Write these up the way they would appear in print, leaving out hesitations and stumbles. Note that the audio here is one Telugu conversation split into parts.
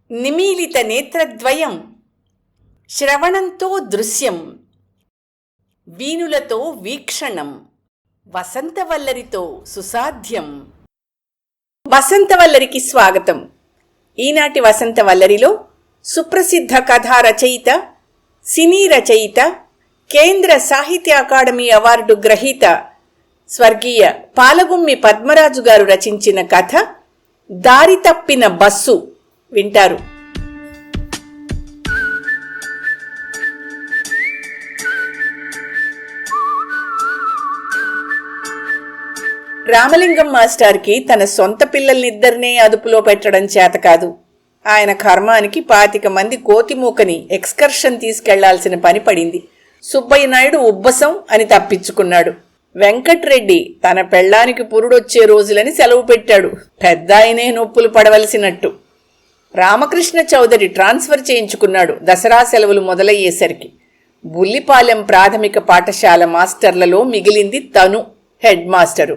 నిమీలిత నేత్రద్వయం, శ్రవణంతో దృశ్యం, వీణులతో వీక్షణం, వసంతవల్లరితో సుసాధ్యం. వసంతవల్లరికి స్వాగతం. ఈనాటి వసంతవల్లరిలో సుప్రసిద్ధ కథా రచయిత, సినీ రచయిత, కేంద్ర సాహిత్య అకాడమీ అవార్డు గ్రహీత స్వర్గీయ పాలగుమ్మి పద్మరాజు గారు రచించిన కథ దారి తప్పిన బస్సు వింటారు. రామలింగం మాస్టార్కి తన సొంత పిల్లల్నిద్దరినే అదుపులో పెట్టడం చేత కాదు. ఆయన కర్మానికి 25 మంది కోతిమూకని ఎక్స్కర్షన్ తీసుకెళ్లాల్సిన పని పడింది. సుబ్బయ్య నాయుడు ఉబ్బసం అని తప్పించుకున్నాడు. వెంకట్రెడ్డి తన పెళ్లానికి పురుడొచ్చే రోజులని సెలవు పెట్టాడు, పెద్ద ఆయనే నొప్పులు పడవలసినట్టు. రామకృష్ణ చౌదరి ట్రాన్స్ఫర్ చేయించుకున్నాడు దసరా సెలవులు మొదలయ్యేసరికి. బుల్లిపాలెం ప్రాథమిక పాఠశాల మాస్టర్లలో మిగిలింది తను హెడ్ మాస్టరు.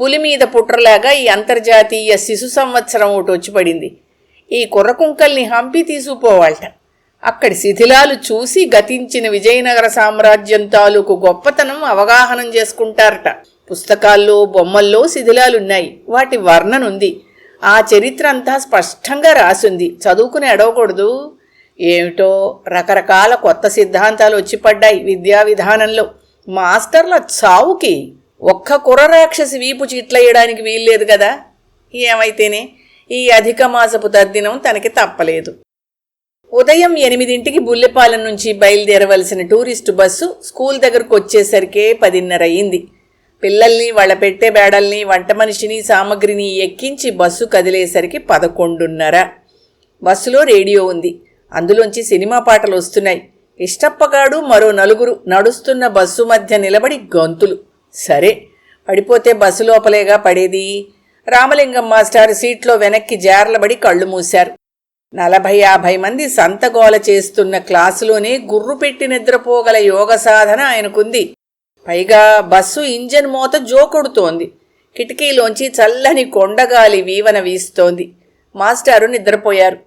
పులి మీద పుట్రలాగా ఈ అంతర్జాతీయ శిశు సంవత్సరం ఒకటి వచ్చి పడింది. ఈ కుర్రకుంకల్ని హంపి తీసుకుపోవాలట. అక్కడి శిథిలాలు చూసి గతించిన విజయనగర సామ్రాజ్యం తాలూకు గొప్పతనం అవగాహనం చేసుకుంటారట. పుస్తకాల్లో బొమ్మల్లో శిథిలాలున్నాయి, వాటి వర్ణనుంది. ఆ చరిత్ర అంతా స్పష్టంగా రాసుంది. చదువుకుని అడవకూడదు. ఏమిటో రకరకాల కొత్త సిద్ధాంతాలు వచ్చి పడ్డాయి విద్యా విధానంలో. మాస్టర్ల చావుకి ఒక్క కుర్రరాక్షసి వీపు చిట్లయ్యడానికి వీల్లేదు కదా. ఏమైతేనే ఈ అధిక మాసపు తద్దినం తనకి తప్పలేదు. ఉదయం 8ంటికి బుల్లెపాలెం నుంచి బయలుదేరవలసిన టూరిస్టు బస్సు స్కూల్ దగ్గరకు వచ్చేసరికే 10:30 అయింది. పిల్లల్ని, వాళ్ళ పెట్టే బేడల్ని, వంట మనిషిని, సామగ్రిని ఎక్కించి బస్సు కదిలేసరికి 11:30. బస్సులో రేడియో ఉంది. అందులోంచి సినిమా పాటలు వస్తున్నాయి. ఇష్టప్పగాడు మరో 4 నడుస్తున్న బస్సు మధ్య నిలబడి గంతులు. సరే, పడిపోతే బస్సు లోపలేగా పడేది. రామలింగం మాస్టర్ సీట్లో వెనక్కి జార్లబడి కళ్ళు మూశారు. 40-50 మంది సంతగోల చేస్తున్న క్లాసులోనే గుర్రు పెట్టి నిద్రపోగల యోగ సాధన ఆయనకుంది. పైగా బస్సు ఇంజన్ మోత జోకొడుతోంది. కిటికీలోంచి చల్లని కొండగాలి వీవన వీస్తోంది. మాస్టారు నిద్రపోయారు.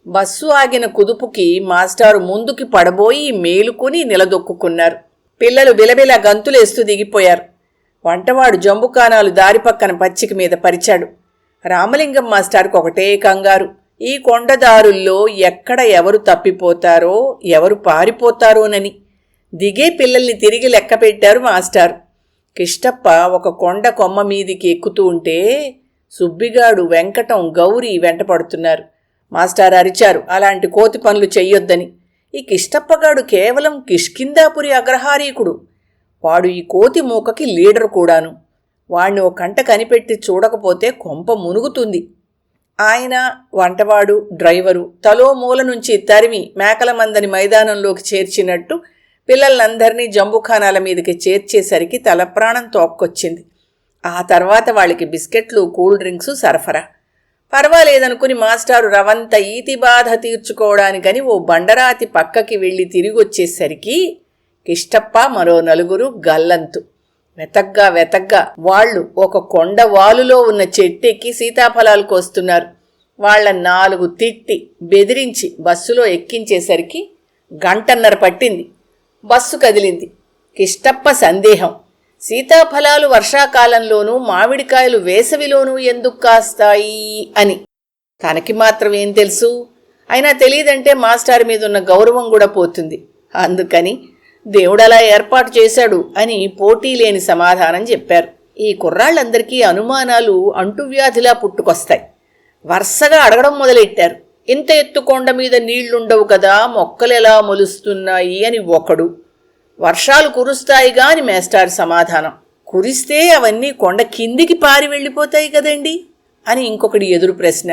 బస్సు ఆగిన కుదుపుకి మాస్టారు ముందుకి పడబోయి మేలుకుని నిలదొక్కున్నారు. పిల్లలు బిలబిల గంతులేస్తూ దిగిపోయారు. వంటవాడు జంబుకానాలు దారి పక్కన పచ్చిక మీద పరిచాడు. రామలింగం మాస్టార్కు ఒకటే కంగారు. ఈ కొండదారుల్లో ఎక్కడ ఎవరు తప్పిపోతారో, ఎవరు పారిపోతారోనని. దిగే పిల్లల్ని తిరిగి లెక్క పెట్టారు మాస్టారు. కిష్టప్ప ఒక కొండ కొమ్మ మీదికి ఎక్కుతూ ఉంటే సుబ్బిగాడు, వెంకటం, గౌరీ వెంటపడుతున్నారు. మాస్టారు అరిచారు, అలాంటి కోతి పనులు చెయ్యొద్దని. ఈ కిష్టప్పగాడు కేవలం కిష్కిందాపురి అగ్రహారీకుడు. వాడు ఈ కోతి మూకకి లీడర్ కూడాను. వాణ్ణి ఓ కంట కనిపెట్టి చూడకపోతే కొంప మునుగుతుంది. ఆయన, వంటవాడు, డ్రైవరు తలో మూల నుంచి తరిమి మేకల మందని మైదానంలోకి చేర్చినట్టు పిల్లలందరినీ జంబుఖానాల మీదకి చేర్చేసరికి తలప్రాణం తోక్కొచ్చింది. ఆ తర్వాత వాళ్ళకి బిస్కెట్లు, కూల్ డ్రింక్సు సరఫరా. పర్వాలేదనుకుని మాస్టారు రవంత ఈతి బాధ తీర్చుకోవడానికని ఓ బండరాతి పక్కకి వెళ్ళి తిరిగొచ్చేసరికి కిష్టప్ప మరో 4 గల్లంతు. వెతగ్గా వాళ్ళు ఒక కొండ వాలులో ఉన్న చెట్టెక్కి సీతాఫలాలు కోస్తున్నారు. వాళ్ళ 4 తిట్టి బెదిరించి బస్సులో ఎక్కించేసరికి 1:30 పట్టింది. బస్సు కదిలింది. కిష్టప్ప సందేహం, సీతాఫలాలు వర్షాకాలంలోనూ, మామిడికాయలు వేసవిలోనూ ఎందుకు కాస్తాయి అని. తనకి మాత్రం ఏం తెలుసు? అయినా తెలియదంటే మాస్టర్ మీదున్న గౌరవం కూడా పోతుంది. అందుకని దేవుడలా ఏర్పాటు చేశాడు అని పోటీ లేని సమాధానం చెప్పారు. ఈ కుర్రాళ్ళందరికీ అనుమానాలు అంటువ్యాధిలా పుట్టుకొస్తాయి. వరుసగా అడగడం మొదలెట్టారు. ఇంత ఎత్తు కొండ మీద నీళ్లుండవు కదా, మొక్కలెలా మొలుస్తున్నాయి అని ఒకడు. వర్షాలు కురుస్తాయిగా అని మేస్టార్ సమాధానం. కురిస్తే అవన్నీ కొండ కిందికి పారి వెళ్ళిపోతాయి కదండి అని ఇంకొకటి ఎదురు ప్రశ్న.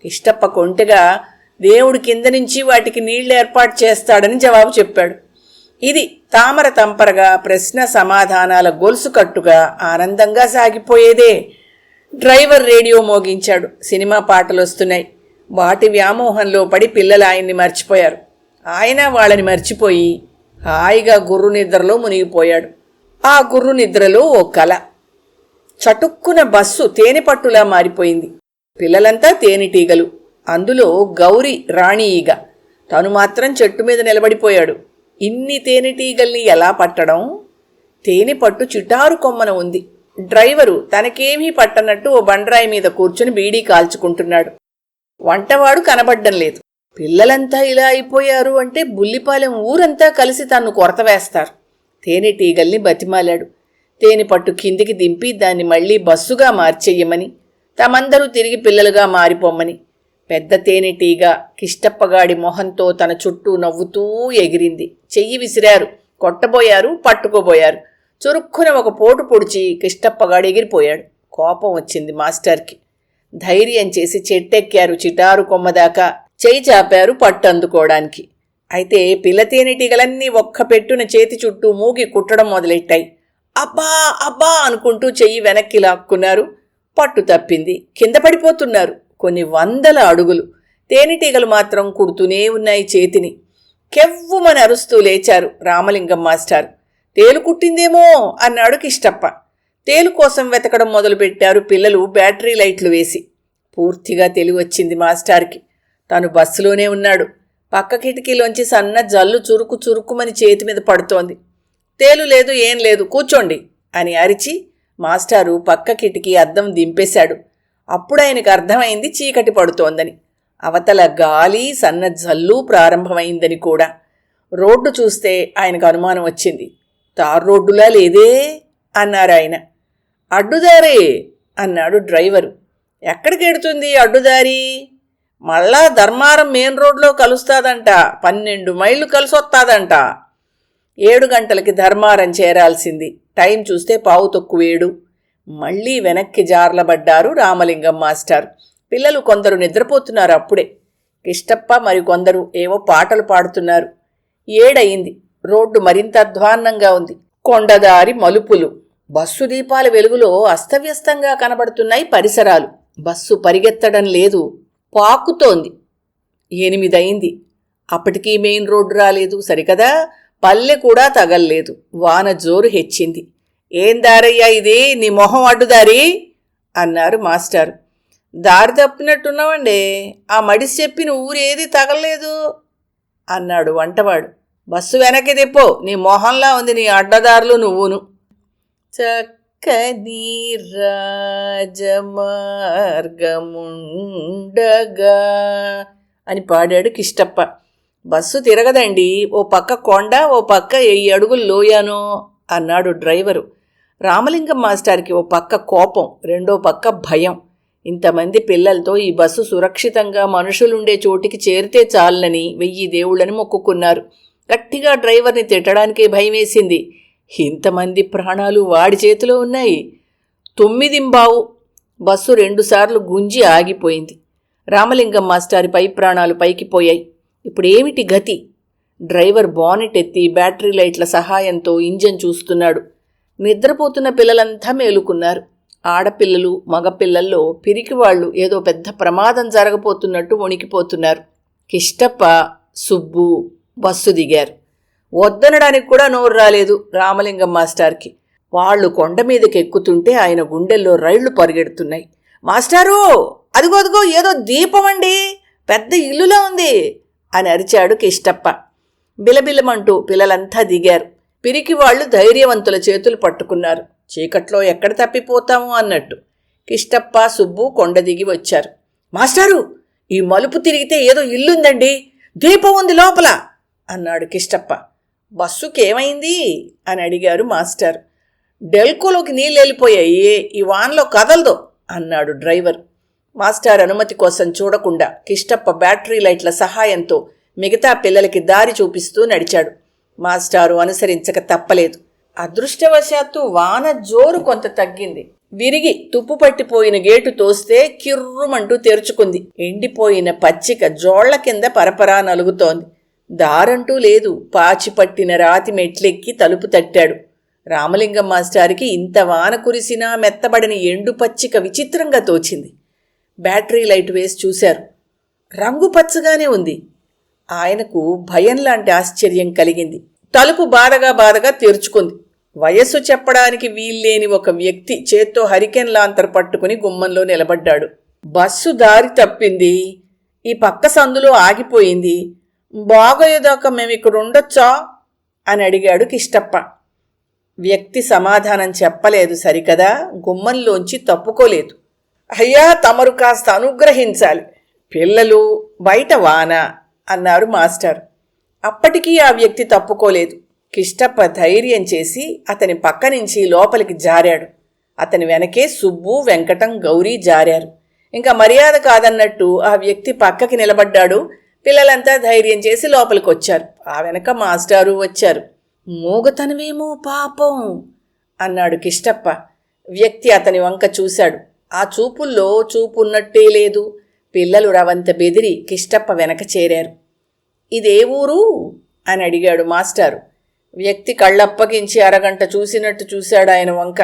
కిష్టప్ప కొంటెగా దేవుడు కింద నుంచి వాటికి నీళ్లు ఏర్పాటు చేస్తాడని జవాబు చెప్పాడు. ఇది తామర తంపరగా ప్రశ్న సమాధానాల గొలుసు కట్టుగా ఆనందంగా సాగిపోయేదే. డ్రైవర్ రేడియో మోగించాడు. సినిమా పాటలు వస్తున్నాయి. వాటి వ్యామోహంలో పడి పిల్లలు ఆయన్ని మర్చిపోయారు. ఆయన వాళ్ళని మర్చిపోయి హాయిగా గుర్రు నిద్రలో మునిగిపోయాడు. ఆ గుర్రు నిద్రలో ఓ కల. చటుక్కున బస్సు తేనెపట్టులా మారిపోయింది. పిల్లలంతా తేనెటీగలు. అందులో గౌరి రాణి ఈగ. తను మాత్రం చెట్టు మీద నిలబడిపోయాడు. ఇన్ని తేనెటీగల్ని ఎలా పట్టడం? తేనె పట్టు చిటారు కొమ్మన ఉంది. డ్రైవరు తనకేమీ పట్టనట్టు ఓ బండరాయి మీద కూర్చుని బీడీ కాల్చుకుంటున్నాడు. వంటవాడు కనబడ్డం లేదు. పిల్లలంతా ఇలా అయిపోయారు అంటే బుల్లిపాలెం ఊరంతా కలిసి తన్ను కొరత వేస్తారు. తేనెటీగల్ని బతిమాలాడు. తేనె పట్టు కిందికి దింపి దాన్ని మళ్లీ బస్సుగా మార్చెయ్యమని, తమందరూ తిరిగి పిల్లలుగా మారిపోమ్మని. పెద్ద తేనెటీగ కిష్టప్పగాడి మొహంతో తన చుట్టూ నవ్వుతూ ఎగిరింది. చెయ్యి విసిరారు, కొట్టబోయారు, పట్టుకోబోయారు. చురుక్కున ఒక పోటు పొడిచి కిష్టప్పగాడు ఎగిరిపోయాడు. కోపం వచ్చింది మాస్టర్కి. ధైర్యం చేసి చెట్టెక్కారు. చిటారు కొమ్మదాకా చెయ్యి చాపారు పట్టు అందుకోవడానికి. అయితే పిల్ల తేనెటీగలన్నీ ఒక్క పెట్టున చేతి చుట్టూ మూగి కుట్టడం మొదలెట్టాయి. అబ్బా అబ్బా అనుకుంటూ చెయ్యి వెనక్కి లాక్కున్నారు. పట్టు తప్పింది. కింద పడిపోతున్నారు. కొన్ని వందల అడుగులు. తేనెటీగలు మాత్రం కుడుతూనే ఉన్నాయి చేతిని. కెవ్వుమని అరుస్తూ లేచారు రామలింగం మాస్టారు. తేలు కుట్టిందేమో అన్నాడు కిష్టప్ప. తేలు కోసం వెతకడం మొదలుపెట్టారు పిల్లలు బ్యాటరీ లైట్లు వేసి. పూర్తిగా తెలివొచ్చింది మాస్టార్కి. తను బస్సులోనే ఉన్నాడు. పక్క కిటికీలోంచి సన్న జల్లు చురుకు చురుకుమని చేతి మీద పడుతోంది. తేలు లేదు, ఏం లేదు, కూర్చోండి అని అరిచి మాస్టారు పక్క కిటికీ అద్దం దింపేశాడు. అప్పుడాయనకు అర్థమైంది చీకటి పడుతోందని. అవతల గాలి సన్న జల్లు ప్రారంభమైందని కూడా. రోడ్డు చూస్తే ఆయనకు అనుమానం వచ్చింది. తార్ రోడ్డులా లేదే అన్నారాయన. అడ్డుదారే అన్నాడు డ్రైవరు. ఎక్కడికెడుతుంది అడ్డుదారి? మళ్ళా ధర్మారం మెయిన్ రోడ్లో కలుస్తాదంట. 12 మైళ్ళు కలిసొస్తాదంట. 7 గంటలకి ధర్మారం చేరాల్సింది. టైం చూస్తే 7:15. మళ్లీ వెనక్కి జార్లబడ్డారు రామలింగం మాస్టర్. పిల్లలు కొందరు నిద్రపోతున్నారు అప్పుడే. కిష్టప్ప మరికొందరు ఏవో పాటలు పాడుతున్నారు. 7 అయింది. రోడ్డు మరింత అధ్వాన్నంగా ఉంది. కొండదారి మలుపులు. బస్సు దీపాల వెలుగులో అస్తవ్యస్తంగా కనబడుతున్నాయి పరిసరాలు. బస్సు పరిగెత్తడం లేదు, పాకుతోంది. 8 అయింది. అప్పటికీ మెయిన్ రోడ్డు రాలేదు. సరికదా, పల్లె కూడా తగల్లేదు. వాన జోరు హెచ్చింది. ఏం దారయ్యా ఇది, నీ మొహం అడ్డుదారి అన్నారు మాస్టారు. దారి తప్పినట్టున్నావండి, ఆ మడిసి చెప్పిన ఊరేది తగలలేదు అన్నాడు వంటవాడు. బస్సు వెనక్కి తిప్పో, నీ మొహంలా ఉంది నీ అడ్డదారులు నువ్వును. చక్కని రాజమార్గముండగా అని పాడాడు కిష్టప్ప. బస్సు తిరగదండి, ఓ పక్క కొండ, ఓ పక్క 1000 అడుగులు లోయానో అన్నాడు డ్రైవరు. రామలింగం మాస్టార్కి ఓ పక్క కోపం, రెండో పక్క భయం. ఇంతమంది పిల్లలతో ఈ బస్సు సురక్షితంగా మనుషులుండే చోటికి చేరితే చాలని 1000 దేవుళ్ళని మొక్కుకున్నారు. గట్టిగా డ్రైవర్ని తిట్టడానికే భయమేసింది. ఇంతమంది ప్రాణాలు వాడి చేతిలో ఉన్నాయి. 9:15 బస్సు 2 సార్లు గుంజి ఆగిపోయింది. రామలింగం మాస్టారి పై ప్రాణాలు పైకి పోయాయి. ఇప్పుడేమిటి గతి? డ్రైవర్ బానెట్ ఎత్తి బ్యాటరీ లైట్ల సహాయంతో ఇంజన్ చూస్తున్నాడు. నిద్రపోతున్న పిల్లలంతా మేలుకున్నారు. ఆడపిల్లలు, మగపిల్లల్లో పిరికివాళ్లు ఏదో పెద్ద ప్రమాదం జరగబోతున్నట్టు వణికిపోతున్నారు. కిష్టప్ప, సుబ్బు బస్సు దిగారు. వద్దనడానికి కూడా నోరు రాలేదు రామలింగం మాస్టార్కి. వాళ్లు కొండ మీదకి ఎక్కుతుంటే ఆయన గుండెల్లో రైళ్లు పరిగెడుతున్నాయి. మాస్టారు, అదిగో ఏదో దీపం అండి, పెద్ద ఇల్లులా ఉంది అని అరిచాడు కిష్టప్ప. బిలబిలమంటూ పిల్లలంతా దిగారు. పిరికి వాళ్లు ధైర్యవంతుల చేతులు పట్టుకున్నారు. చీకట్లో ఎక్కడ తప్పిపోతాము అన్నట్టు. కిష్టప్ప, సుబ్బు కొండ దిగి వచ్చారు. మాస్టారు, ఈ మలుపు తిరిగితే ఏదో ఇల్లుందండి, దీపం ఉంది లోపల అన్నాడు కిష్టప్ప. బస్సుకేమైంది అని అడిగారు మాస్టర్. డెల్కోలోకి నీళ్ళు వెళ్ళిపోయాయి, ఈ వాన్లో కదలదు అన్నాడు డ్రైవర్. మాస్టర్ అనుమతి కోసం చూడకుండా కిష్టప్ప బ్యాటరీ లైట్ల సహాయంతో మిగతా పిల్లలకి దారి చూపిస్తూ నడిచాడు. మాస్టారు అనుసరించక తప్పలేదు. అదృష్టవశాత్తు వాన జోరు కొంత తగ్గింది. విరిగి తుప్పు పట్టిపోయిన గేటు తోస్తే కిర్రుమంటూ తెరుచుకుంది. ఎండిపోయిన పచ్చిక జోళ్ల కింద పరపరా నలుగుతోంది. దారంటూ లేదు. పాచిపట్టిన రాతి మెట్లెక్కి తలుపు తట్టాడు. రామలింగం మాస్టారికి ఇంత వాన కురిసినా మెత్తబడిన ఎండు పచ్చిక విచిత్రంగా తోచింది. బ్యాటరీ లైట్ వేసి చూశారు. రంగు పచ్చగానే ఉంది. ఆయనకు భయం లాంటి ఆశ్చర్యం కలిగింది. తలుపు బాధగా తెరుచుకుంది. వయస్సు చెప్పడానికి వీల్లేని ఒక వ్యక్తి చేత్తో హరికెన్ లాంతర్ పట్టుకుని గుమ్మంలో నిలబడ్డాడు. బస్సు దారి తప్పింది. ఈ పక్క సందులో ఆగిపోయింది. బాగోయేదాకా మేమిక్కడ ఉండొచ్చా అని అడిగాడు కిష్టప్ప. వ్యక్తి సమాధానం చెప్పలేదు సరికదా, గుమ్మంలోంచి తప్పుకోలేదు. అయ్యా, తమరు కాస్త అనుగ్రహించాలి, పిల్లలు, బయట వాన అన్నారు మాస్టర్. అప్పటికీ ఆ వ్యక్తి తప్పుకోలేదు. కిష్టప్ప ధైర్యం చేసి అతని పక్క నుంచి లోపలికి జారాడు. అతని వెనకే సుబ్బు, వెంకటం, గౌరీ జారారు. ఇంకా మర్యాద కాదన్నట్టు ఆ వ్యక్తి పక్కకి నిలబడ్డాడు. పిల్లలంతా ధైర్యం చేసి లోపలికి వచ్చారు. ఆ వెనక మాస్టారు వచ్చారు. మూగతనమేమో పాపం అన్నాడు కిష్టప్ప. వ్యక్తి అతని వంక చూశాడు. ఆ చూపుల్లో చూపున్నట్టే లేదు. పిల్లలు రవంత బెదిరి కిష్టప్ప వెనక చేరారు. ఇదే ఊరు అని అడిగాడు మాస్టారు. వ్యక్తి కళ్ళప్పగించి అరగంట చూసినట్టు చూశాడు ఆయన వంక.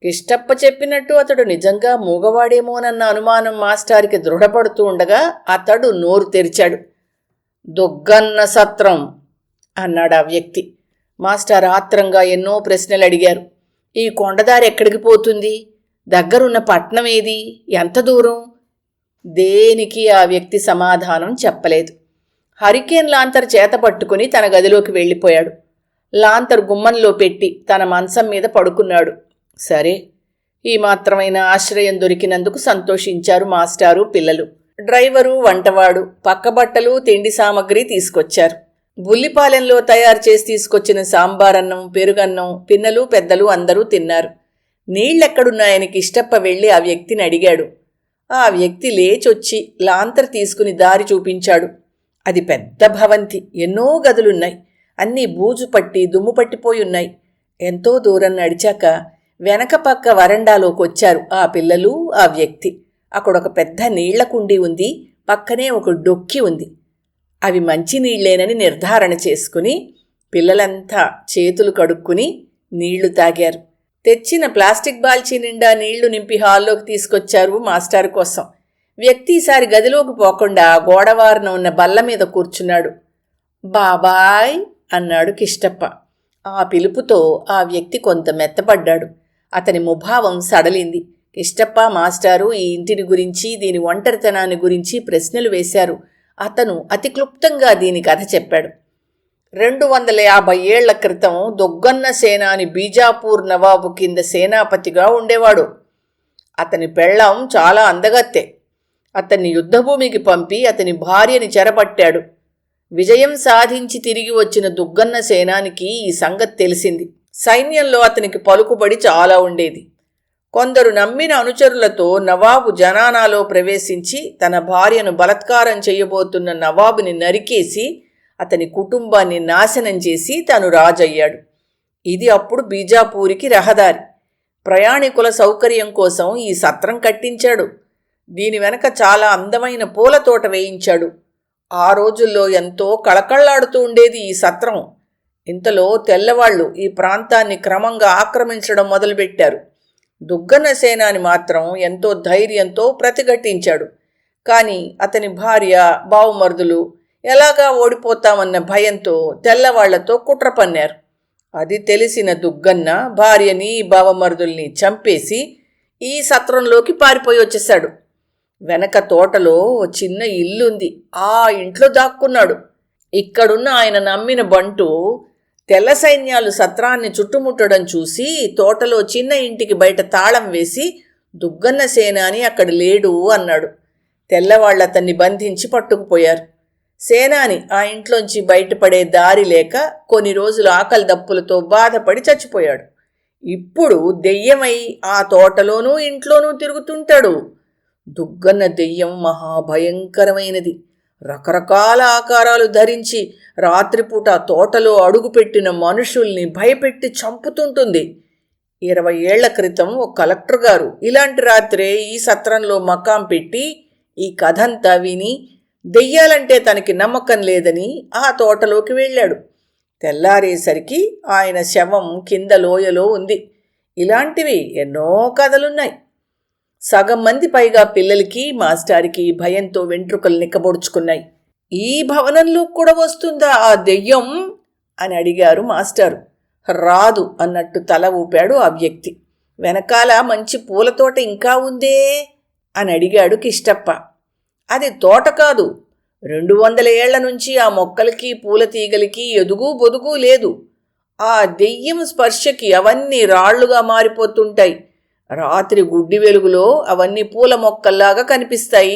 కిష్టప్ప చెప్పినట్టు అతడు నిజంగా మూగవాడేమోనన్న అనుమానం మాస్టారికి దృఢపడుతూ ఉండగా అతడు నోరు తెరిచాడు. దుగ్గన్న సత్రం అన్నాడు ఆ వ్యక్తి. మాస్టర్ ఆత్రంగా ఎన్నో ప్రశ్నలు అడిగారు. ఈ కొండదారి ఎక్కడికి పోతుంది? దగ్గరున్న పట్నం ఏది? ఎంత దూరం? దేనికి ఆ వ్యక్తి సమాధానం చెప్పలేదు. హరికేన్ లాంతర్ చేత పట్టుకుని తన గదిలోకి వెళ్ళిపోయాడు. లాంతర్ గుమ్మంలో పెట్టి తన మంచం మీద పడుకున్నాడు. సరే, ఈ మాత్రమైన ఆశ్రయం దొరికినందుకు సంతోషించారు మాస్టారు, పిల్లలు. డ్రైవరు, వంటవాడు పక్కబట్టలు, తిండి సామగ్రి తీసుకొచ్చారు. బుల్లిపాలెంలో తయారు చేసి తీసుకొచ్చిన సాంబారన్నం, పెరుగన్నం పిన్నలు, పెద్దలు అందరూ తిన్నారు. నీళ్ళెక్కడున్నాయని కిష్టప్ప వెళ్ళి ఆ వ్యక్తిని అడిగాడు. ఆ వ్యక్తి లేచొచ్చి లాంతర్ తీసుకుని దారి చూపించాడు. అది పెద్ద భవంతి, ఎన్నో గదులున్నాయి. అన్నీ బూజు పట్టి దుమ్ము పట్టిపోయున్నాయి. ఎంతో దూరం నడిచాక వెనక పక్క వరండాలోకొచ్చారు ఆ పిల్లలు, ఆ వ్యక్తి. అక్కడొక పెద్ద నీళ్ల కుండీ ఉంది. పక్కనే ఒక డొక్కి ఉంది. అవి మంచినీళ్లేనని నిర్ధారణ చేసుకుని పిల్లలంతా చేతులు కడుక్కుని నీళ్లు తాగారు. తెచ్చిన ప్లాస్టిక్ బాల్చీ నిండా నీళ్లు నింపి హాల్లోకి తీసుకొచ్చారు మాస్టారు కోసం. వ్యక్తి ఈసారి గదిలోకి పోకుండా గోడవారన ఉన్న బల్ల మీద కూర్చున్నాడు. బాబాయ్ అన్నాడు కిష్టప్ప. ఆ పిలుపుతో ఆ వ్యక్తి కొంత మెత్తపడ్డాడు. అతని ముభావం సడలింది. కిష్టప్ప, మాస్టారు ఈ ఇంటిని గురించి, దీని ఒంటరితనాన్ని గురించి ప్రశ్నలు వేశారు. అతను అతి క్లుప్తంగా దీని కథ చెప్పాడు. 250 ఏళ్ల క్రితం దొగ్గన్న సేనాని బీజాపూర్ నవాబు కింద సేనాపతిగా ఉండేవాడు. అతని పెళ్ళాం చాలా అందగత్తె. అతన్ని యుద్ధభూమికి పంపి అతని భార్యని చెరపట్టాడు. విజయం సాధించి తిరిగి వచ్చిన దుగ్గన్న సేనానికి ఈ సంగతి తెలిసింది. సైన్యంలో అతనికి పలుకుబడి చాలా ఉండేది. కొందరు నమ్మిన అనుచరులతో నవాబు జనానాలో ప్రవేశించి తన భార్యను బలత్కారం చేయబోతున్న నవాబుని నరికేసి అతని కుటుంబాన్ని నాశనం చేసి తాను రాజయ్యాడు. ఇది అప్పుడు బీజాపూరికి రహదారి. ప్రయాణికుల సౌకర్యం కోసం ఈ సత్రం కట్టించాడు. దీని వెనక చాలా అందమైన పూల తోట వేయించాడు. ఆ రోజుల్లో ఎంతో కళకళ్లాడుతూ ఉండేది ఈ సత్రం. ఇంతలో తెల్లవాళ్లు ఈ ప్రాంతాన్ని క్రమంగా ఆక్రమించడం మొదలుపెట్టారు. దుగ్గన్న సేనాని మాత్రం ఎంతో ధైర్యంతో ప్రతిఘటించాడు. కానీ అతని భార్య, బావుమరుదులు ఎలాగా ఓడిపోతామన్న భయంతో తెల్లవాళ్లతో కుట్ర పన్నారు. అది తెలిసిన దుగ్గన్న భార్యని, బావమరుదుల్ని చంపేసి ఈ సత్రంలోకి పారిపోయి వచ్చేశాడు. వెనక తోటలో చిన్న ఇల్లుంది. ఆ ఇంట్లో దాక్కున్నాడు. ఇక్కడున్న ఆయన నమ్మిన బంటు తెల్ల సైన్యాలు సత్రాన్ని చుట్టుముట్టడం చూసి తోటలో చిన్న ఇంటికి బయట తాళం వేసి దుగ్గన్న సేనాని అక్కడ లేడు అన్నాడు. తెల్లవాళ్ళు అతన్ని బంధించి పట్టుకుపోయారు. సేనాని ఆ ఇంట్లోంచి బయటపడే దారి లేక కొన్ని రోజులు ఆకలి దప్పులతో బాధపడి చచ్చిపోయాడు. ఇప్పుడు దెయ్యమై ఆ తోటలోనూ ఇంట్లోనూ తిరుగుతుంటాడు. దుగ్గన్న దెయ్యం మహాభయంకరమైనది. రకరకాల ఆకారాలు ధరించి రాత్రిపూట తోటలో అడుగుపెట్టిన మనుషుల్ని భయపెట్టి చంపుతుంటుంది. 20 ఏళ్ల క్రితం ఒక కలెక్టర్ గారు ఇలాంటి రాత్రే ఈ సత్రంలో మకాం పెట్టి ఈ కథంతా విని దెయ్యాలంటే తనకి నమ్మకం లేదని ఆ తోటలోకి వెళ్ళాడు. తెల్లారేసరికి ఆయన శవం కింద లోయలో ఉంది. ఇలాంటివి ఎన్నో కథలున్నాయి. సగం మంది పైగా పిల్లలకి, మాస్టారికి భయంతో వెంట్రుకలు నిక్కబొడుచుకున్నాయి. ఈ భవనంలో కూడా వస్తుందా ఆ దెయ్యం అని అడిగారు మాస్టారు. రాదు అన్నట్టు తల ఊపాడు ఆ వ్యక్తి. వెనకాల మంచి పూలతోట ఇంకా ఉందే అని అడిగాడు కిష్టప్ప. అది తోట కాదు. 200 ఏళ్ల నుంచి ఆ మొక్కలకి పూల తీగలికి ఎదుగు బొదుగు లేదు. ఆ దెయ్యం స్పర్శకి అవన్నీ రాళ్లుగా మారిపోతుంటాయి. రాత్రి గుడ్డి వెలుగులో అవన్నీ పూల మొక్కల్లాగా కనిపిస్తాయి.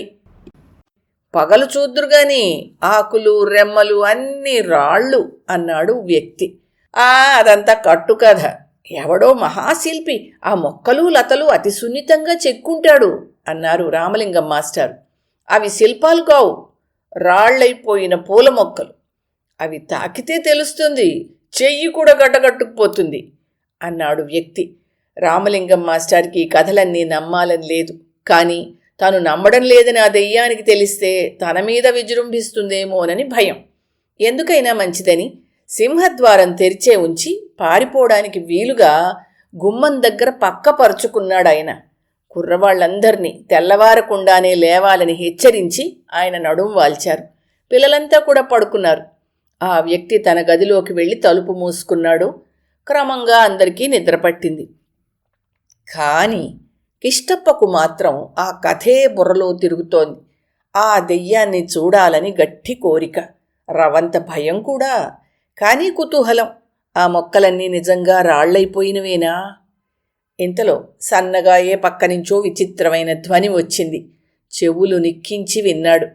పగలు చూద్దురుగాని ఆకులు రెమ్మలు అన్నీ రాళ్ళు అన్నాడు వ్యక్తి. అదంతా కట్టు కథ. ఎవడో మహాశిల్పి ఆ మొక్కలు లతలు అతి సున్నితంగా చెక్కుంటాడు అన్నారు రామలింగం మాస్టారు. అవి శిల్పాలు కావు, రాళ్లైపోయిన పూల మొక్కలు. అవి తాకితే తెలుస్తుంది, చెయ్యి కూడా గడ్డగట్టుకుపోతుంది అన్నాడు వ్యక్తి. రామలింగం మాస్టర్కి ఈ కథలన్నీ నమ్మాలని లేదు. కానీ తాను నమ్మడం లేదని ఆ దెయ్యానికి తెలిస్తే తన మీద విజృంభిస్తుందేమోనని భయం. ఎందుకైనా మంచిదని సింహద్వారం తెరిచే ఉంచి పారిపోవడానికి వీలుగా గుమ్మం దగ్గర పక్కపరుచుకున్నాడాయన. కుర్రవాళ్లందర్నీ తెల్లవారకుండానే లేవాలని హెచ్చరించి ఆయన నడుం వాల్చారు. పిల్లలంతా కూడా పడుకున్నారు. ఆ వ్యక్తి తన గదిలోకి వెళ్ళి తలుపు మూసుకున్నాడు. క్రమంగా అందరికీ నిద్రపట్టింది. కానీ కిష్టప్పకు మాత్రం ఆ కథే బుర్రలో తిరుగుతోంది. ఆ దెయ్యాన్ని చూడాలని గట్టి కోరిక, రవంత భయం కూడా. కానీ కుతూహలం, ఆ మొక్కలన్నీ నిజంగా రాళ్లైపోయినవేనా? ఇంతలో సన్నగా ఏ పక్కనుంచో విచిత్రమైన ధ్వని వచ్చింది. చెవులు నిక్కించి విన్నాడు.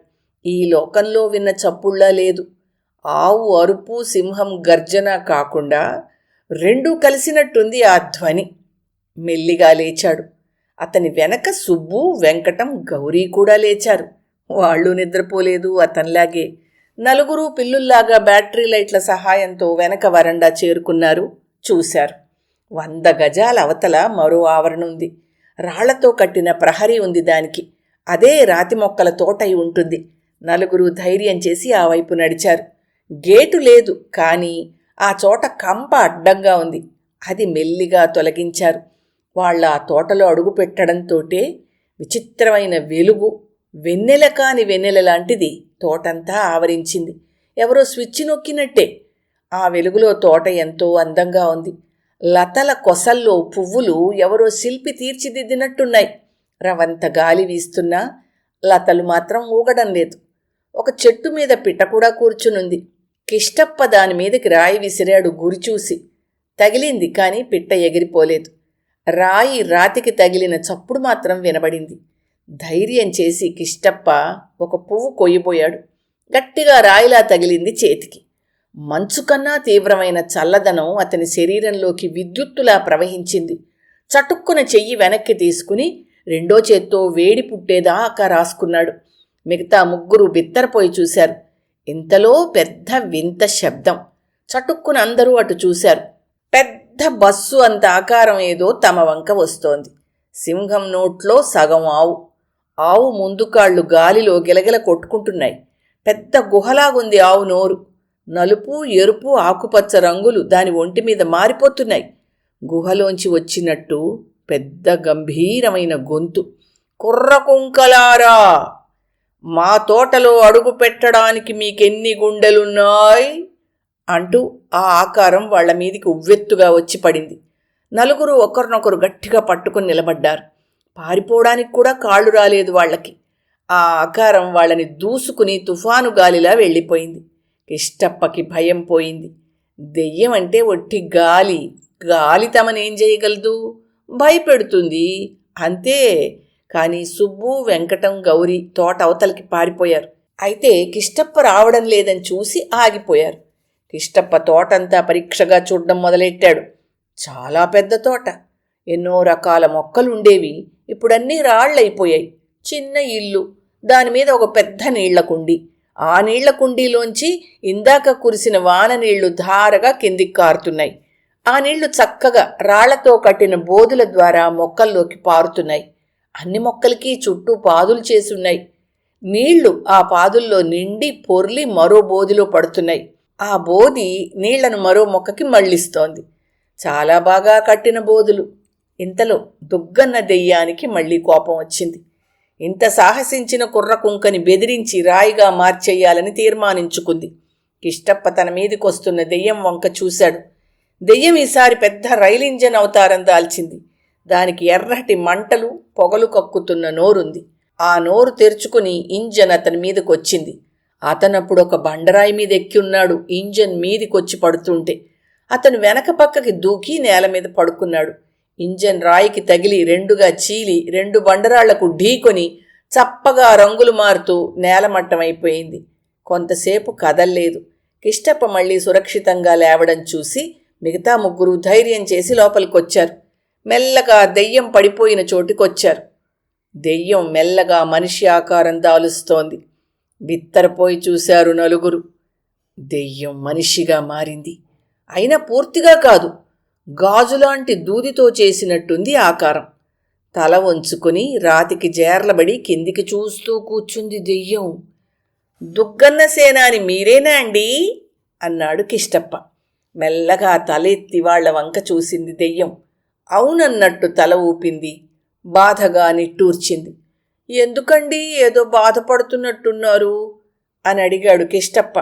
ఈ లోకంలో విన్న చప్పుళ్లా లేదు. ఆవు అరుపు, సింహం గర్జన కాకుండా రెండూ కలిసినట్టుంది ఆ ధ్వని. మెల్లిగా లేచాడు. అతని వెనక సుబ్బు, వెంకటం, గౌరీ కూడా లేచారు. వాళ్ళు నిద్రపోలేదు అతనిలాగే. నలుగురు పిల్లుల్లాగా బ్యాటరీ లైట్ల సహాయంతో వెనక వరండా చేరుకున్నారు. చూశారు. 100 గజాల అవతల మరో ఆవరణ ఉంది. రాళ్లతో కట్టిన ప్రహరీ ఉంది దానికి. అదే రాతి మొక్కల తోటై ఉంటుంది. నలుగురు ధైర్యం చేసి ఆ వైపు నడిచారు. గేటు లేదు, కానీ ఆ చోట కంప అడ్డంగా ఉంది. అది మెల్లిగా తొలగించారు. వాళ్ళ ఆ తోటలో అడుగు పెట్టడంతోటే విచిత్రమైన వెలుగు, వెన్నెల కాని వెన్నెల లాంటిది తోటంతా ఆవరించింది. ఎవరో స్విచ్ నొక్కినట్టే. ఆ వెలుగులో తోట ఎంతో అందంగా ఉంది. లతల కొసల్లో పువ్వులు ఎవరో శిల్పి తీర్చిదిద్దినట్టున్నాయి. రవంత గాలి వీస్తున్నా లతలు మాత్రం ఊగడం లేదు. ఒక చెట్టు మీద పిట్ట కూడా కూర్చునుంది. కిష్టప్ప దాని మీదకి రాయి విసిరాడు గురిచూసి. తగిలింది, కానీ పిట్ట ఎగిరిపోలేదు. రాయి రాతికి తగిలిన చప్పుడు మాత్రం వినబడింది. ధైర్యం చేసి కిష్టప్ప ఒక పువ్వు కొయ్యబోయాడు. గట్టిగా రాయిలా తగిలింది చేతికి. మంచుకన్నా తీవ్రమైన చల్లదనం అతని శరీరంలోకి విద్యుత్తులా ప్రవహించింది. చటుక్కున చెయ్యి వెనక్కి తీసుకుని రెండో చేత్తో వేడి పుట్టేదాకా రాసుకున్నాడు. మిగతా ముగ్గురు బిత్తరపోయి చూశారు. ఇంతలో పెద్ద వింత శబ్దం. చటుక్కున అందరూ అటు చూశారు. పెద్ద బస్సు అంత ఆకారం ఏదో తమ వంక వస్తోంది. సింహం నోట్లో సగం ఆవు. ఆవు ముందు కాళ్ళు గాలిలో గిలగిల కొట్టుకుంటున్నాయి. పెద్ద గుహలాగుంది ఆవు నోరు. నలుపు, ఎరుపు, ఆకుపచ్చ రంగులు దాని ఒంటి మీద మారిపోతున్నాయి. గుహలోంచి వచ్చినట్టు పెద్ద గంభీరమైన గొంతు. కుర్రకుంకలారా, మా తోటలో అడుగు పెట్టడానికి మీకెన్ని గుండెలున్నాయి అంటూ ఆ ఆకారం వాళ్ల మీదికి ఉవ్వెత్తుగా వచ్చి పడింది. నలుగురు ఒకరినొకరు గట్టిగా పట్టుకుని నిలబడ్డారు. పారిపోవడానికి కూడా కాళ్ళు రాలేదు వాళ్ళకి. ఆ ఆకారం వాళ్ళని దూసుకుని తుఫాను గాలిలా వెళ్ళిపోయింది. కిష్టప్పకి భయం పోయింది. దెయ్యం అంటే ఒట్టి గాలి. గాలి తమనేం చేయగలదు? భయపెడుతుంది అంతే. కానీ సుబ్బు, వెంకటం, గౌరీ తోట అవతలకి పారిపోయారు. అయితే కిష్టప్ప రావడం లేదని చూసి ఆగిపోయారు. కిష్టప్ప తోటంతా పరీక్షగా చూడడం మొదలెట్టాడు. చాలా పెద్ద తోట. ఎన్నో రకాల మొక్కలుండేవి. ఇప్పుడన్నీ రాళ్లైపోయాయి. చిన్న ఇల్లు, దానిమీద ఒక పెద్ద నీళ్ల కుండి. ఆ నీళ్ల కుండీలోంచి ఇందాక కురిసిన వాన నీళ్లు ధారగా కిందికి కారుతున్నాయి. ఆ నీళ్లు చక్కగా రాళ్లతో కట్టిన బోదుల ద్వారా మొక్కల్లోకి పారుతున్నాయి. అన్ని మొక్కలకి చుట్టూ పాదులు చేసున్నాయి. నీళ్లు ఆ పాదుల్లో నిండి పొర్లి మరో బోదిలో పడుతున్నాయి. ఆ బోది నీళ్లను మరో మొక్కకి మళ్లిస్తోంది. చాలా బాగా కట్టిన బోదులు. ఇంతలో దుగ్గన్న దెయ్యానికి మళ్లీ కోపం వచ్చింది. ఇంత సాహసించిన కుర్రకుంకని బెదిరించి రాయిగా మార్చెయ్యాలని తీర్మానించుకుంది. కిష్టప్ప తన మీదికొస్తున్న దెయ్యం వంక చూశాడు. దెయ్యం ఈసారి పెద్ద రైలింజన్ అవతారం దాల్చింది. దానికి ఎర్రటి మంటలు, పొగలు కక్కుతున్న నోరుంది. ఆ నోరు తెరుచుకుని ఇంజన్ అతని మీదకొచ్చింది. అతనప్పుడు ఒక బండరాయి మీద ఎక్కి ఉన్నాడు. ఇంజన్ మీదికొచ్చి పడుతుంటే అతను వెనక పక్కకి దూకి నేల మీద పడుకున్నాడు. ఇంజన్ రాయికి తగిలి రెండుగా చీలి 2 బండరాళ్లకు ఢీకొని చప్పగా రంగులు మారుతూ నేలమట్టమైపోయింది. కొంతసేపు కదల్లేదు. కిష్టప్ప మళ్ళీ సురక్షితంగా లేవడం చూసి మిగతా 3 ధైర్యం చేసి లోపలికొచ్చారు. మెల్లగా దెయ్యం పడిపోయిన చోటుకొచ్చారు. దెయ్యం మెల్లగా మనిషి ఆకారం దాలుస్తోంది. బిత్తరపోయి చూశారు నలుగురు. దెయ్యం మనిషిగా మారింది. అయినా పూర్తిగా కాదు, గాజులాంటి దూదితో చేసినట్టుంది ఆకారం. తల వంచుకుని రాతికి జేర్లబడి కిందికి చూస్తూ కూర్చుంది దెయ్యం. దుగ్గన్న సేనాని మీరేనా అండి అన్నాడు కిష్టప్ప. మెల్లగా తలెత్తి వాళ్ల వంక చూసింది దెయ్యం. అవునన్నట్టు తల ఊపింది. బాధగా నిట్టూర్చింది. ఎందుకండి ఏదో బాధపడుతున్నట్టున్నారు అని అడిగాడు కిష్టప్ప.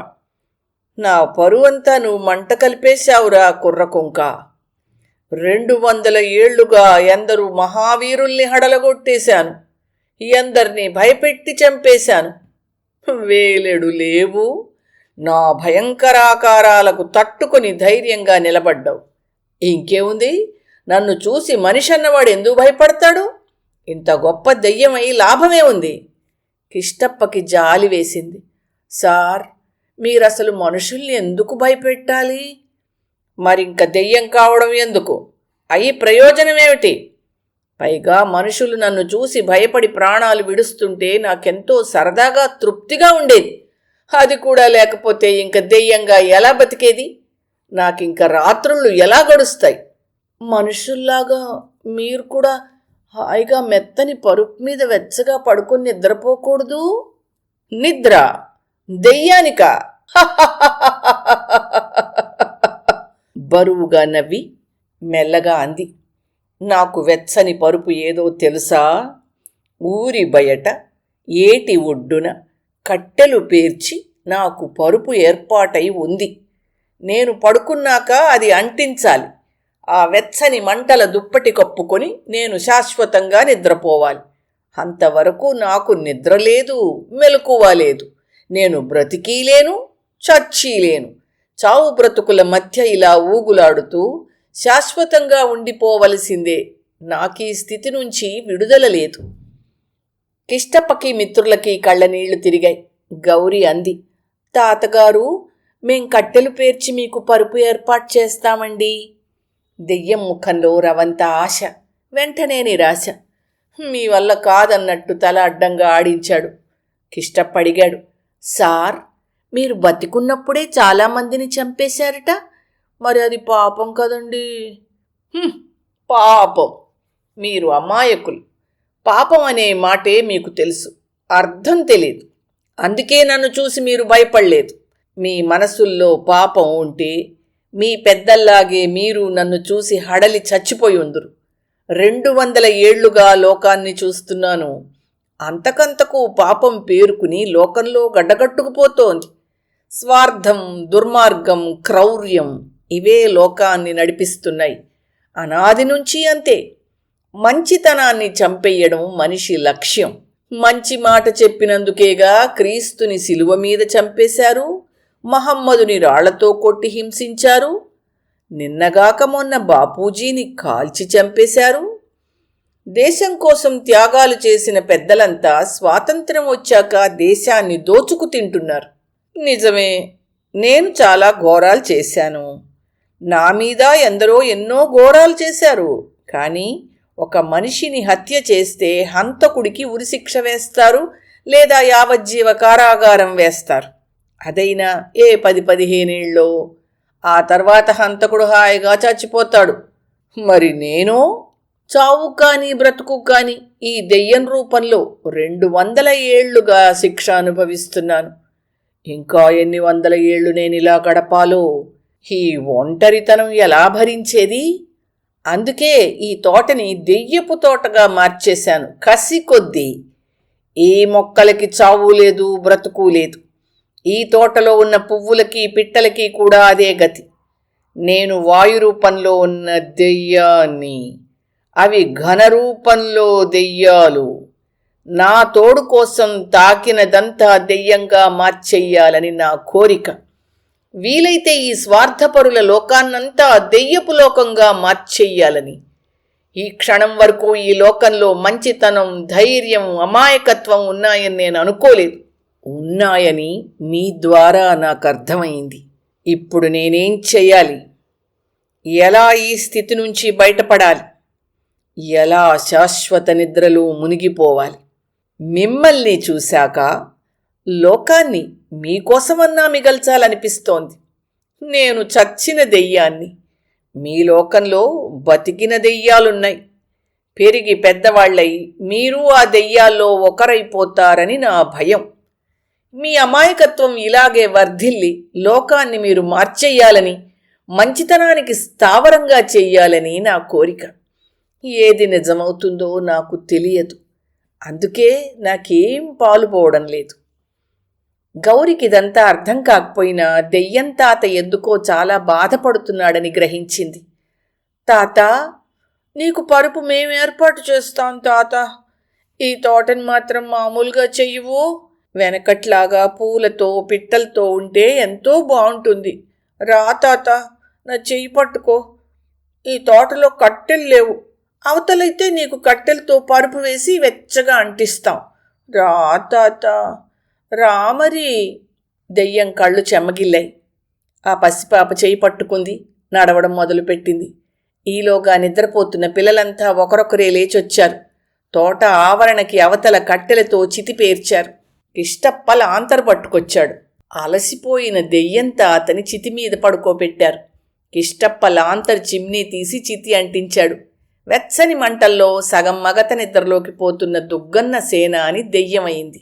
నా పరువంతా నువ్వు మంట కలిపేశావురా కుర్రకుంక. 200 ఏళ్లుగా ఎందరూ మహావీరుల్ని హడలగొట్టేశాను. ఎందరినీ భయపెట్టి చంపేశాను. వేలెడు లేవు. నా భయంకరాకారాలకు తట్టుకొని ధైర్యంగా నిలబడ్డావు. ఇంకేముంది, నన్ను చూసి మనిషి అన్నవాడు ఎందుకు భయపడతాడు? ఇంత గొప్ప దెయ్యమై లాభమే ఉంది. కిష్టప్పకి జాలి వేసింది. సార్, మీరసలు మనుషుల్ని ఎందుకు భయపెట్టాలి? మరింక దెయ్యం కావడం ఎందుకు? అయి ప్రయోజనమేమిటి? పైగా మనుషులు నన్ను చూసి భయపడి ప్రాణాలు విడుస్తుంటే నాకెంతో సరదాగా తృప్తిగా ఉండేది. అది కూడా లేకపోతే ఇంక దెయ్యంగా ఎలా బతికేది? నాకింక రాత్రుళ్ళు ఎలా గడుస్తాయి? మనుషుల్లాగా మీరు కూడా హాయిగా మెత్తని పరుపు మీద వెచ్చగా పడుకొని నిద్రపోకూడదు? నిద్ర దెయ్యానిక? బరువుగా నవ్వి మెల్లగా అంది. నాకు వెచ్చని పరుపు ఏదో తెలుసా? ఊరి బయట ఏటి ఒడ్డున కట్టెలు పేర్చి నాకు పరుపు ఏర్పాటై ఉంది. నేను పడుకున్నాక అది అంటించాలి. ఆ వెచ్చని మంటల దుప్పటి కప్పుకొని నేను శాశ్వతంగా నిద్రపోవాలి. అంతవరకు నాకు నిద్ర లేదు, మెలకువ లేదు. నేను బ్రతికీలేను, చచ్చీలేను. చావు బ్రతుకుల మధ్య ఇలా ఊగులాడుతూ శాశ్వతంగా ఉండిపోవలసిందే. నాకీ స్థితి నుంచి విడుదల లేదు. కిష్టప్పకి మిత్రులకి కళ్ళనీళ్లు తిరిగాయి. గౌరి అంది. తాతగారు, మేం కట్టెలు పేర్చి మీకు పరుపు ఏర్పాటు చేస్తామండి. దెయ్యం ముఖంలో రవంత ఆశ, వెంటనే నిరాశ. మీ వల్ల కాదన్నట్టు తల అడ్డంగా ఆడించాడు. కిష్టప్ప అడిగాడు. సార్, మీరు బతికున్నప్పుడే చాలామందిని చంపేశారట. మరి అది పాపం కదండి? పాపం? మీరు అమాయకులు. పాపం అనే మాటే మీకు తెలుసు, అర్థం తెలీదు. అందుకే నన్ను చూసి మీరు భయపడలేదు. మీ మనసుల్లో పాపం ఉంటే మీ పెద్దల్లాగే మీరు నన్ను చూసి హడలి చచ్చిపోయి ఉందురు. 200 ఏళ్లుగా లోకాన్ని చూస్తున్నాను. అంతకంతకు పాపం పేరుకుని లోకంలో గడ్డగట్టుకుపోతోంది. స్వార్థం, దుర్మార్గం, క్రౌర్యం ఇవే లోకాన్ని నడిపిస్తున్నాయి. అనాది నుంచి అంతే. మంచితనాన్ని చంపేయడం మనిషి లక్ష్యం. మంచి మాట చెప్పినందుకేగా క్రీస్తుని శిలువ మీద చంపేశారు, మహమ్మదుని రాళ్లతో కొట్టి హింసించారు. నిన్నగాక మొన్న బాపూజీని కాల్చి చంపేశారు. దేశం కోసం త్యాగాలు చేసిన పెద్దలంతా స్వాతంత్ర్యం వచ్చాక దేశాన్ని దోచుకు తింటున్నారు. నిజమే, నేను చాలా ఘోరాలు చేశాను. నా మీద ఎందరో ఎన్నో ఘోరాలు చేశారు. కానీ ఒక మనిషిని హత్య చేస్తే హంతకుడికి ఉరిశిక్ష వేస్తారు, లేదా యావజ్జీవ కారాగారం వేస్తారు. అదైనా ఏ 10-15 ఏళ్ళో. ఆ తర్వాత హంతకుడు హాయిగా చచ్చిపోతాడు. మరి నేను చావు కానీ బ్రతుకు కానీ ఈ దెయ్యం రూపంలో 200 ఏళ్లుగా శిక్ష అనుభవిస్తున్నాను. ఇంకా ఎన్ని 100 ఏళ్ళు నేనిలా గడపాలో? ఈ ఒంటరితనం ఎలా భరించేది? అందుకే ఈ తోటని దెయ్యపు తోటగా మార్చేశాను కసి కొద్దీ. ఈ మొక్కలకి చావు లేదు, బ్రతుకు లేదు. ఈ తోటలో ఉన్న పువ్వులకి, పిట్టలకి కూడా అదే గతి. నేను వాయు రూపంలో ఉన్న దెయ్యాన్ని, అవి ఘన రూపంలో దెయ్యాలు. నా తోడు కోసం తాకినదంతా దెయ్యంగా మార్చెయ్యాలని నా కోరిక. వీలైతే ఈ స్వార్థపరుల లోకాన్నంతా దెయ్యపు లోకంగా మార్చెయ్యాలని. ఈ క్షణం వరకు ఈ లోకంలో మంచితనం, ధైర్యం, అమాయకత్వం ఉన్నాయని నేను అనుకోలేదు. ఉన్నాయని మీ ద్వారా నాకు అర్థమైంది. ఇప్పుడు నేనేం చెయ్యాలి? ఎలా ఈ స్థితి నుంచి బయటపడాలి? ఎలా శాశ్వత నిద్రలో మునిగిపోవాలి? మిమ్మల్ని చూశాక లోకాన్ని మీకోసమన్నా మిగల్చాలనిపిస్తోంది. నేను చచ్చిన దెయ్యాన్ని. మీ లోకంలో బతికిన దెయ్యాలున్నాయి. పెరిగి పెద్దవాళ్ళై మీరు ఆ దెయ్యాల్లో ఒకరైపోతారని నా భయం. మీ అమాయకత్వం ఇలాగే వర్ధిల్లి లోకాన్ని మీరు మార్చెయ్యాలని, మంచితనానికి స్థావరంగా చెయ్యాలని నా కోరిక. ఏది నిజమవుతుందో నాకు తెలియదు. అందుకే నాకేం పాలుపోవడం లేదు. గౌరికి ఇదంతా అర్థం కాకపోయినా దెయ్యం తాత ఎందుకో చాలా బాధపడుతున్నాడని గ్రహించింది. తాత, నీకు పరుపు మేం ఏర్పాటు చేస్తాం తాత. ఈ తోటను మాత్రం మామూలుగా చెయ్యవు. వెనకట్లాగా పూలతో పిట్టలతో ఉంటే ఎంతో బాగుంటుంది. రా తాత, నా చెయ్యి పట్టుకో. ఈ తోటలో కట్టెలు లేవు. అవతలైతే నీకు కట్టెలతో పరుపు వేసి వెచ్చగా అంటిస్తాం. రా తాత, రామరి. దెయ్యం కళ్ళు చెమ్మగిల్లాయి. ఆ పసిపాప చేయి పట్టుకుంది, నడవడం మొదలుపెట్టింది. ఈలోగా నిద్రపోతున్న పిల్లలంతా ఒకరొకరే లేచొచ్చారు. తోట ఆవరణకి అవతల కట్టెలతో చితి పేర్చారు. కిష్టప్పల ఆంతరు పట్టుకొచ్చాడు. అలసిపోయిన దెయ్యంతా అతని చితి మీద పడుకోబెట్టారు. కిష్టప్ప లాంతరు చిమ్నీ తీసి చితి అంటించాడు. వెచ్చని మంటల్లో సగం మగత నిద్రలోకి పోతున్న దుగ్గన్న సేన అని దెయ్యమైంది.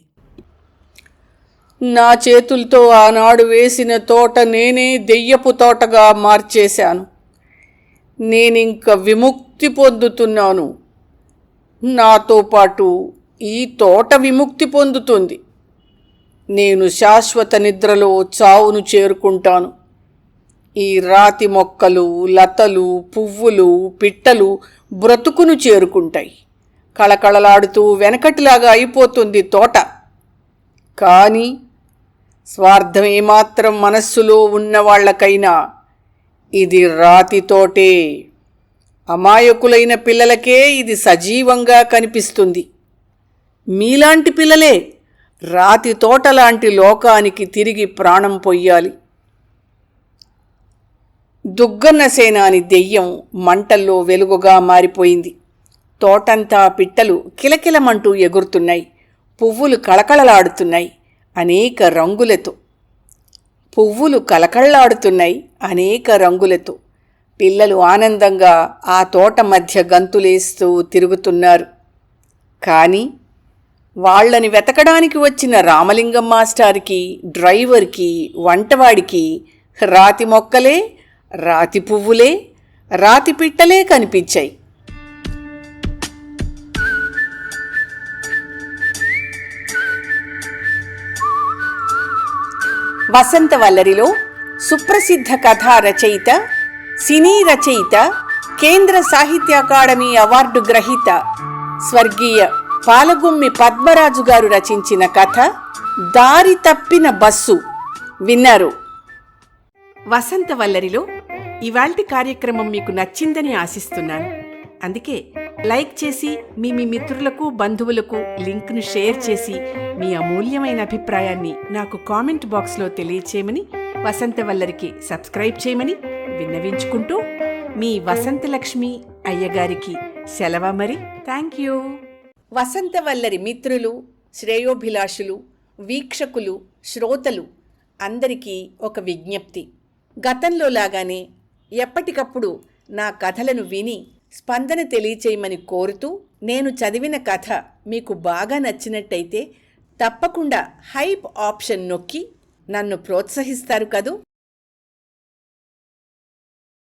నా చేతులతో ఆనాడు వేసిన తోట నేనే దెయ్యపు తోటగా మార్చేశాను. నేనింక విముక్తి పొందుతున్నాను. నాతో పాటు ఈ తోట విముక్తి పొందుతుంది. నేను శాశ్వత నిద్రలో చావును చేరుకుంటాను. ఈ రాతి మొక్కలు, లతలు, పువ్వులు, పిట్టలు బ్రతుకును చేరుకుంటాయి. కళకళలాడుతూ వెనకటిలాగా అయిపోతుంది తోట. కానీ స్వార్థం ఏమాత్రం మనస్సులో ఉన్నవాళ్లకైనా ఇది రాతితోటే. అమాయకులైన పిల్లలకే ఇది సజీవంగా కనిపిస్తుంది. మీలాంటి పిల్లలే రాతి తోటలాంటి లోకానికి తిరిగి ప్రాణం పొయ్యాలి. దుగ్గన్న సేనాని దెయ్యం మంటల్లో వెలుగుగా మారిపోయింది. తోటంతా పిట్టలు కిలకిలమంటూ ఎగురుతున్నాయి. పువ్వులు కళకళలాడుతున్నాయి అనేక రంగులతో. పిల్లలు ఆనందంగా ఆ తోట మధ్య గంతులేస్తూ తిరుగుతున్నారు. కానీ వాళ్లని వెతకడానికి వచ్చిన రామలింగం మాస్టార్కి, డ్రైవర్కి, వంటవాడికి రాతి మొక్కలే, రాతి పువ్వులే, రాతి పిట్టలే కనిపించాయి. వసంతవల్లరిలో సుప్రసిద్ధ కథా రచయిత, సినీ రచయిత, కేంద్ర సాహిత్య అకాడమీ అవార్డు గ్రహీత స్వర్గీయ పాలగుమ్మి పద్మరాజు గారు రచించిన కథ దారి తప్పిన బస్సు విన్నారు. వసంతవల్లరిలో ఇవాల్టి కార్యక్రమం మీకు నచ్చిందని ఆశిస్తున్నాను. అందుకే లైక్ చేసి మీ మిత్రులకు, బంధువులకు లింక్ను షేర్ చేసి మీ అమూల్యమైన అభిప్రాయాన్ని నాకు కామెంట్ బాక్స్లో తెలియచేయమని, వసంతవల్లరికి సబ్స్క్రైబ్ చేయమని విన్నవించుకుంటూ మీ వసంతలక్ష్మి అయ్యగారికి సెలవు. మరి థ్యాంక్ యూ. వసంతవల్లరి మిత్రులు, శ్రేయోభిలాషులు, వీక్షకులు, శ్రోతలు అందరికీ ఒక విజ్ఞప్తి. గతంలో లాగానే ఎప్పటికప్పుడు నా కథలను విని స్పందన తెలియచేయమని కోరుతూ, నేను చదివిన కథ మీకు బాగా నచ్చినట్టయితే తప్పకుండా హైప్ ఆప్షన్ నొక్కి నన్ను ప్రోత్సహిస్తారు కదూ.